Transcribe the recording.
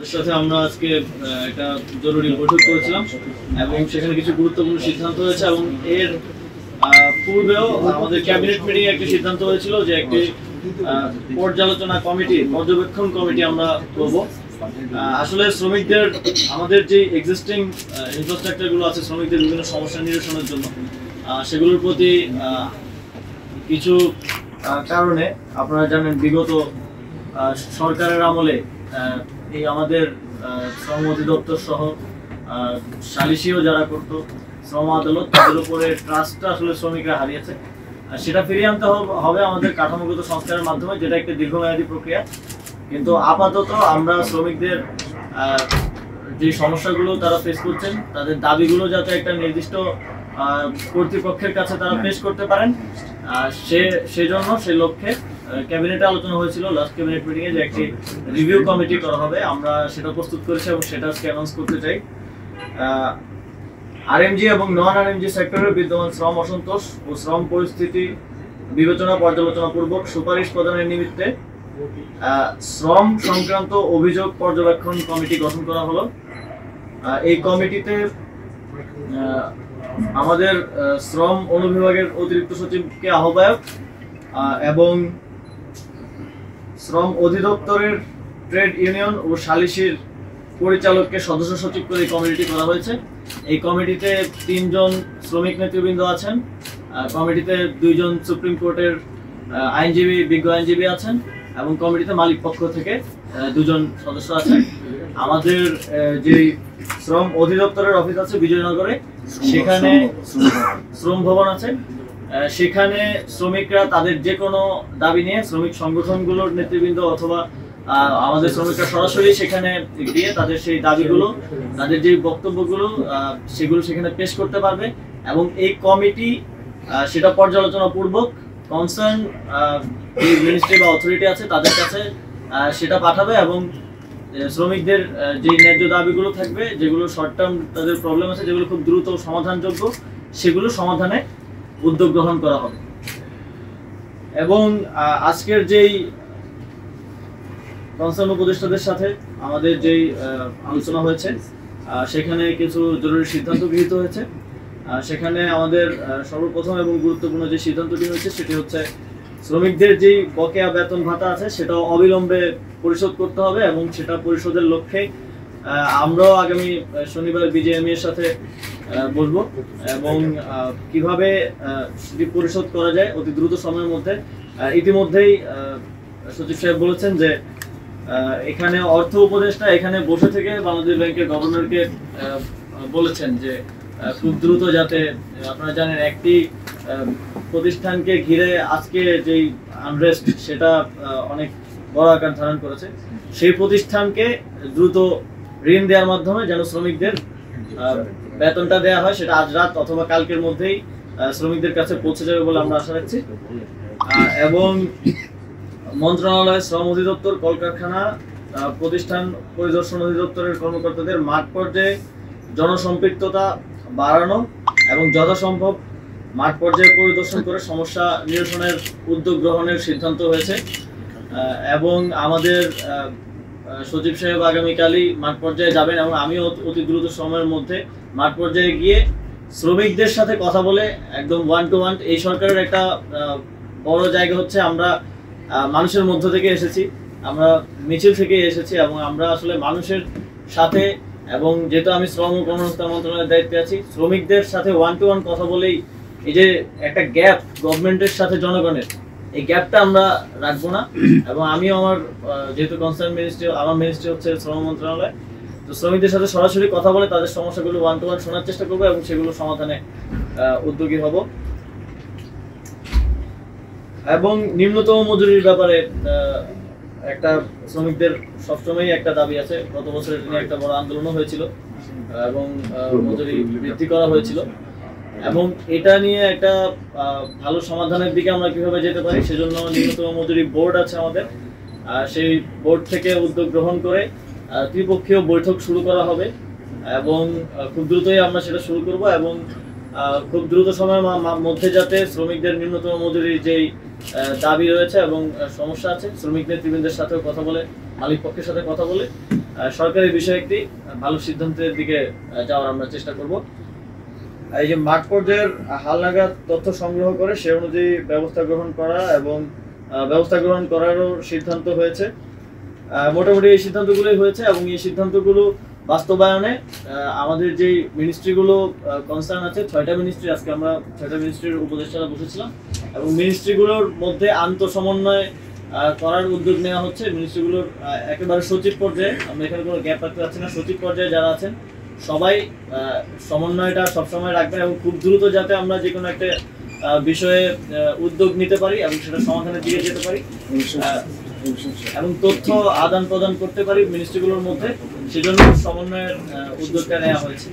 সাথে আমরা আজকে একটা জরুরি বৈঠক করেছিলাম এবং সেখানে কিছু গুরুত্বপূর্ণ সিদ্ধান্ত হয়েছে এবং এর পূর্বেও আমাদের ক্যাবিনেট মিটিং একটি সিদ্ধান্ত হয়েছিল যে একটি পর্যালোচনা কমিটি পর্যবেক্ষণ কমিটি আমরা করব। আসলে শ্রমিকদের আমাদের যে এক্সিস্টিং ইনফ্রাস্ট্রাকচারগুলো আছে শ্রমিকদের বিভিন্ন সমস্যা নিরসনের জন্য সেগুলোর প্রতি কিছু কারণে আপনারা জানেন বিগত সরকারের আমলে এই আমাদের শ্রম অধিদপ্তর সহ সালিশিও যারা করতো শ্রম আদালত তাদের উপরে ট্রাস্টটা আসলে শ্রমিকরা হারিয়েছে। সেটা ফিরিয়ে আনতে হবে আমাদের কাঠামোগত সংস্কারের মাধ্যমে, যেটা একটা দীর্ঘমেয়াদী প্রক্রিয়া। কিন্তু আপাতত আমরা শ্রমিকদের যে সমস্যাগুলো তারা ফেস করছেন তাদের দাবিগুলো যাতে একটা নির্দিষ্ট কর্তৃপক্ষের কাছে তারা পেশ করতে পারেন সেজন্য সেই লক্ষ্যে ক্যাবিনেটে আলোচনা হয়েছিল লাস্ট ক্যাবিনেট মিটিংয়ে যে একটি রিভিউ কমিটি করা হবে। আমরা সেটা প্রস্তুত করেছি এবং সেটা আজকে অ্যানাউন্স করতে চাই। আরএমজি এবং নন আরএমজি সেক্টরের বিদ্যমান শ্রম অসন্তোষ ও শ্রম পরিস্থিতি বিবেচনা পর্যালোচনা পূর্বক সুপারিশ প্রদানের নিমিত্তে শ্রম সংক্রান্ত অভিযোগ পর্যবেক্ষণ কমিটি গঠন করা হলো। এই কমিটিতে আমাদের শ্রম অনুবিভাগের অতিরিক্ত সচিবকে আহ্বায়ক এবং শ্রম অধিদপ্তরের ট্রেড ইউনিয়ন ও সালিশির পরিচালককে সদস্য সচিব করে এই কমিটি করা হয়েছে। এই কমিটিতে 3 জন শ্রমিক নেতৃবৃন্দ আছেন, কমিটিতে 2 জন সুপ্রিম কোর্টের আইনজীবী বিজ্ঞ আইনজীবী আছেন এবং কমিটিতে মালিক পক্ষ থেকে 2 জন সদস্য আছেন। আমাদের যে শ্রম অধিদপ্তরের অফিস আছে বিজয়নগরে, সেখানে শ্রম ভবন আছে, সেখানে শ্রমিকরা তাদের যে কোনো দাবি নিয়ে শ্রমিক সংগঠনগুলোর নেতৃবৃন্দ অথবা আমাদের শ্রমিকরা সরাসরি সেখানে গিয়ে তাদের সেই দাবিগুলো তাদের যে বক্তব্যগুলো সেগুলো সেখানে পেশ করতে পারবে এবং এই কমিটি সেটা পর্যালোচনা পূর্বক কনসার্ন যে মিনিস্ট্রি বা অথরিটি আছে তাদের কাছে সেটা পাঠাবে এবং শ্রমিকদের যে ন্যায্য দাবিগুলো থাকবে, যেগুলো শর্ট টার্ম তাদের প্রবলেম আছে, যেগুলো খুব দ্রুত সমাধানযোগ্য, সেগুলো সমাধানে উদ্যোগ গ্রহণ করা হবে। এবং আজকের যেই কনসার্ন উপদেষ্টাদের সাথে আমাদের যেই আলোচনা হয়েছে সেখানে কিছু জরুরি সিদ্ধান্ত গৃহীত হয়েছে। সেখানে আমাদের সর্বপ্রথম এবং গুরুত্বপূর্ণ যে সিদ্ধান্তটি হয়েছে সেটি হচ্ছে শ্রমিকদের যেই বকেয়া বেতন ভাতা আছে সেটা অবিলম্বে পরিশোধ করতে হবে এবং সেটা পরিশোধের লক্ষ্যে আমরাও আগামী শনিবার বিজেএমই এর সাথে বসবো এবং কিভাবে সেটি পরিশোধ করা যায় অতি দ্রুত সময়ের মধ্যে। ইতিমধ্যেই সচিব সাহেব বলেছেন যে এখানে অর্থ উপদেষ্টা এখানে বসে থেকে বাংলাদেশ ব্যাংকের গভর্নরকে বলেছেন যে খুব দ্রুত যাতে, আপনারা জানেন একটি প্রতিষ্ঠানকে ঘিরে আজকে যেই আনরেস্ট সেটা অনেক বড় আকার ধারণ করেছে, সেই প্রতিষ্ঠানকে দ্রুত ঋণ দেওয়ার মাধ্যমে যেন শ্রমিকদের বেতনটা দেওয়া হয়, সেটা আজ রাত অথবা কালকের মধ্যেই শ্রমিকদের কাছে পৌঁছে যাবে বলে আমরা আশা রাখছি। এবং মন্ত্রণালয়, শ্রম অধিদপ্তর, কলকারখানা, প্রতিষ্ঠান পরিদর্শন অধিদপ্তরের কর্মকর্তাদের মাঠ পর্যায়ে জনসম্পৃক্ততা বাড়ানো এবং যথাসম্ভব মাঠ পর্যায়ে পরিদর্শন করে সমস্যা নিরসনের উদ্যোগ গ্রহণের সিদ্ধান্ত হয়েছে। এবং আমাদের সচিব সাহেব আগামীকালই মাঠ পর্যায়ে যাবেন এবং আমিও অতি দ্রুত সময়ের মধ্যে মাঠ পর্যায়ে গিয়ে শ্রমিকদের সাথে কথা বলে একদম 1 to 1। এই সরকারের একটা বড় জায়গা হচ্ছে আমরা মানুষের মধ্য থেকে এসেছি, আমরা মিছিল থেকে এসেছি এবং আমরা আসলে মানুষের সাথে, এবং যেহেতু আমি শ্রম ও কর্মসংস্থান মন্ত্রণালয়ের দায়িত্বে আছি, শ্রমিকদের সাথে 1 to 1 কথা বলেই এই যে একটা গ্যাপ গভর্নমেন্টের সাথে জনগণের, এই গ্যাপটা আমরা রাখবো না। এবং আমিও আমার যেহেতু কনসার্ন মিনিস্ট্রি, আমার মিনিস্ট্রি হচ্ছে শ্রম মন্ত্রণালয়, তো শ্রমিকদের সাথে সরাসরি কথা বলে তাদের সমস্যাগুলো 1 to 1 শোনার চেষ্টা করবো এবং সেগুলো সমাধানে উদ্যোগী হব। এবং নিম্নতম মজুরির ব্যাপারে একটা শ্রমিকদের সবসময় একটা দাবি আছে, গত বছর এটা নিয়ে একটা বড় আন্দোলনও হয়েছিল এবং মজুরি বৃদ্ধি করা হয়েছিল এবং এটা নিয়ে একটা ভালো সমাধানের দিকে আমরা কিভাবে যেতে পারি সেজন্য নিম্নতম মজুরি বোর্ড আছে আমাদের, সেই বোর্ড থেকে উদ্যোগ গ্রহণ করে ত্রিপক্ষীয় বৈঠক শুরু করা হবে এবং খুব দ্রুতই আমরা সেটা শুরু করব এবং খুব দ্রুত সময়ের মধ্যে যাতে শ্রমিকদের নিম্নতম মজুরির যেই দাবি রয়েছে এবং সমস্যা আছে শ্রমিক নেতৃবৃন্দের সাথেও কথা বলে মালিক পক্ষের সাথে কথা বলে সরকারি বিষয়ে একটি ভালো সিদ্ধান্তের দিকে যাওয়ার আমরা চেষ্টা করব। এই যে মাঠ পর্যায়ের হালনাগাদ তথ্য সংগ্রহ করে সে অনুযায়ী ব্যবস্থা গ্রহণ করা এবং ব্যবস্থা গ্রহণ করারও সিদ্ধান্ত হয়েছে। মোটামুটি এই সিদ্ধান্তগুলোই হয়েছে এবং এই সিদ্ধান্তগুলো বাস্তবায়নে আমাদের যেই মিনিস্ট্রিগুলো কনসার্ন আছে, 6টা মিনিস্ট্রি, আজকে আমরা 6টা মিনিস্ট্রির উপদেষ্টারা বসেছিলাম এবং মিনিস্ট্রিগুলোর মধ্যে আন্তঃসমন্বয় করার উদ্যোগ নেওয়া হচ্ছে। মিনিস্ট্রিগুলোর একেবারে সচিব পর্যায়ে, আমরা এখানে কোনো গ্যাপ রাখতে পারছি না, সচিব পর্যায়ে যারা আছেন সবাই সমন্বয়টা সবসময় রাখবে এবং খুব দ্রুত যাতে আমরা যে কোনো একটা বিষয়ে উদ্যোগ নিতে পারি এবং সেটা সমাধানের দিকে যেতে পারি এবং তথ্য আদান প্রদান করতে পারি মিনিস্ট্রিগুলোর মধ্যে, সেজন্য সমন্বয়ের উদ্যোগটা নেওয়া হয়েছে।